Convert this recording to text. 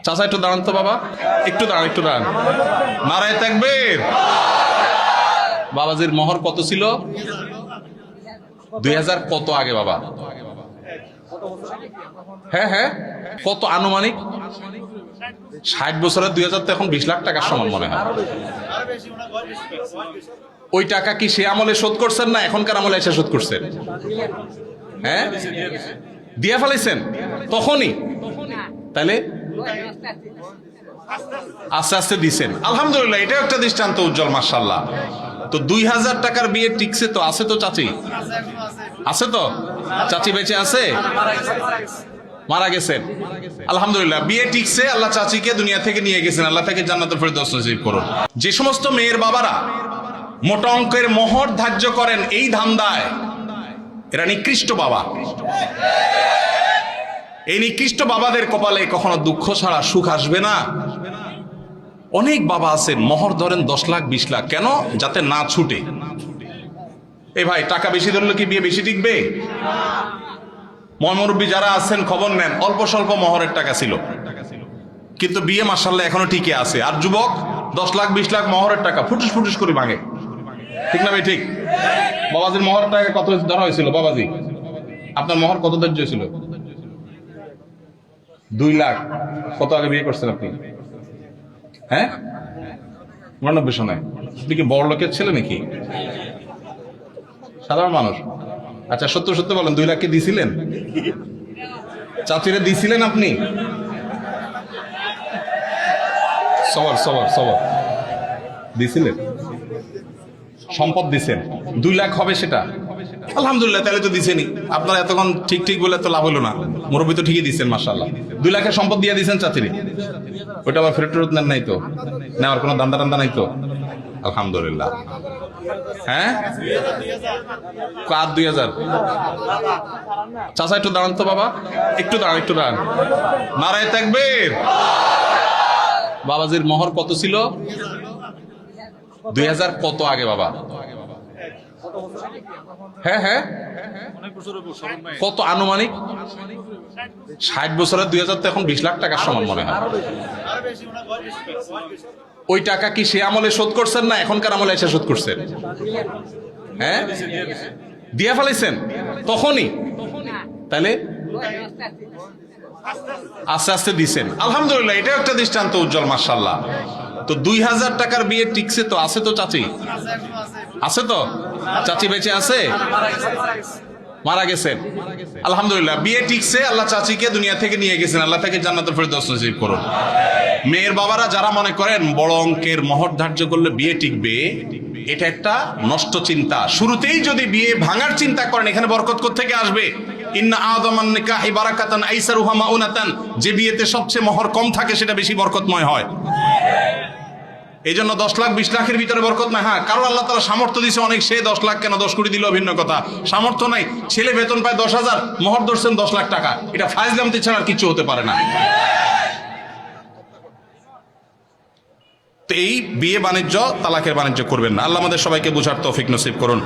চাচা একটু দাঁড়ান তো বাবা, একটু দাঁড়ান, একটু দাঁড়ান। নারায়ে তাকবীর। বাবাজির মোহর কত ছিল? 2000 কত আগে বাবা? হ্যাঁ হ্যাঁ, কত আনুমানিক? 60 বছরের 2000 তো এখন 20 লাখ টাকার সমান মনে হয়। ওই টাকা কি সে আমলে শোধ করছেন না এখনকার আমলে এসে শোধ করছেন? হ্যাঁ, দিয়া ফেলাইছেন তখনই, তাহলে আস্তে আস্তে দিছেন। আলহামদুলিল্লাহ, এটাও একটা দৃষ্টান্ত উজ্জ্বল, মাশাআল্লাহ। তো 2000 টাকার বিয়ে টিকছে তো? আছে তো চাচি? আছে তো? চাচি বেঁচে আছে? মারা গেছেন? আলহামদুলিল্লাহ, বিয়ে টিকছে। আল্লাহ চাচিকে দুনিয়া থেকে নিয়ে গেছেন, আল্লাহ তাকে জান্নাতুল ফেরদৌস নসিব করুন। যে সমস্ত মেয়ের বাবারা মোটা অঙ্কের মোহর ধার্য করেন এই ধান্দায়, এরা নিকৃষ্ট বাবা। এই নিকৃষ্ট বাবাদের কপালে কখনো দুঃখ ছাড়া সুখ আসবে না। অনেক বাবা আছেন মোহর ধরেন 10 লাখ 20 লাখ, কেন? যাতে না ছুটে। এই ভাই, টাকা বেশি ধরলে কি বিয়ে বেশি টিকবে? মুরব্বী যারা আছেন খবর নেন, অল্প স্বল্প মোহরের টাকা ছিল, কিন্তু বিয়ে মাশাআল্লাহ এখনো টিকে আছে। আর যুবক 10 লাখ 20 লাখ মোহরের টাকা ফুটুস ফুটুস করে ভাঙে। ঠিক না ভাই? ঠিক। বাবাজির মোহরের টাকা কত ধরা হয়েছিল? বাবাজি, আপনার মোহর কত ধার্য ছিল? 2 লাখ। কত আগে বিয়ে করছেন আপনি? হ্যাঁ, 89 সনে। আপনি কি বড় লোকের ছেলে নাকি সাধারণ মানুষ? আচ্ছা, সত্য সত্য বলেন, 2 লাখ কি দিছিলেন? চাচিরে দিছিলেন আপনি? সবার সবার সবার দিছিলেন? সম্পদ দিছেন? 2 লাখ হবে সেটা? আলহামদুলিল্লাহ, তাহলে তো দিছেনই। আপনারা এতক্ষণ ঠিক ঠিক বলে তো লাভ হলো না। মুরব্বী তো ঠিকই দিচ্ছেন, মাশাআল্লাহ। 2 লাখের সম্পদ দিয়ে দিচ্ছেন চাচিরে, ওইটা আবার ফেরত ফেরত নেন নাই তো? নেওয়ার কোনো দান্দা টান্দা নাই তো? আলহামদুলিল্লাহ। হ্যাঁ, 2000। চাচা একটু দাঁড়ান তো বাবা, একটু দাঁড়ান, একটু দাঁড়ান। নারায়ে তাকবীর। বাবাজির মোহর কত ছিল? 2000 কত আগে বাবা? হ্যাঁ হ্যাঁ, কত আনুমানিক? 60 বছরের 2000 তো এখন 20 লাখ টাকার সমান মনে হয়। ওই টাকা কি সে আমলে শোধ করছেন না এখনকার আমলে এসে শোধ করছেন? হ্যাঁ, দিয়া ফেলাইছেন তখনই, তাহলে আস্তে আস্তে দিছেন। আলহামদুলিল্লাহ, এটাও একটা দৃষ্টান্ত উজ্জ্বল, মাশাআল্লাহ। তো 2000 টাকার বিয়ে টিকছে তো? আছে তো চাচি? আছে তো? চাচি বেঁচে আছে? মারা গেছেন? আলহামদুলিল্লাহ, বিয়ে টিকছে। আল্লাহ চাচিকে দুনিয়া থেকে নিয়ে গেছেন, আল্লাহ তাকে জান্নাতুল ফেরদৌস নসিব করুন। মেয়ের বাবারা যারা মনে করেন বড় অঙ্কের মোহর ধার্য করলে বিয়ে টিকবে, এটা একটা নষ্ট চিন্তা। শুরুতেই যদি বিয়ে ভাঙার চিন্তা করেন, এখানে বরকত কোত্থেকে আসবে? ইন্না আযমান নিকাহি বারাকাতান আইসারুহা মাউনাতান। যে বিয়েতে সবচেয়ে মোহর কম থাকে সেটা বেশি বরকতময় হয়। এই জন্য 10 লাখ 20 লাখের ভিতরে বরকত না। হ্যাঁ, কারণ আল্লাহ তাআলা সামর্থ্য দিয়েছে অনেক, সে 10 লাখ কেন 10 কোটি দিল ভিন্ন কথা। সামর্থ্য নাই, ছেলে বেতন পায় 10,000, মোহর ধরছেন 10 লাখ টাকা। এটা ফায়জলামতি ছাড়া আর কিছু হতে পারে না। তো এই বিয়ে বাণিজ্য, তালাকের বাণিজ্য করবেন না। আল্লাহ আমাদের সবাইকে বুঝার তৌফিক নসিব করুন।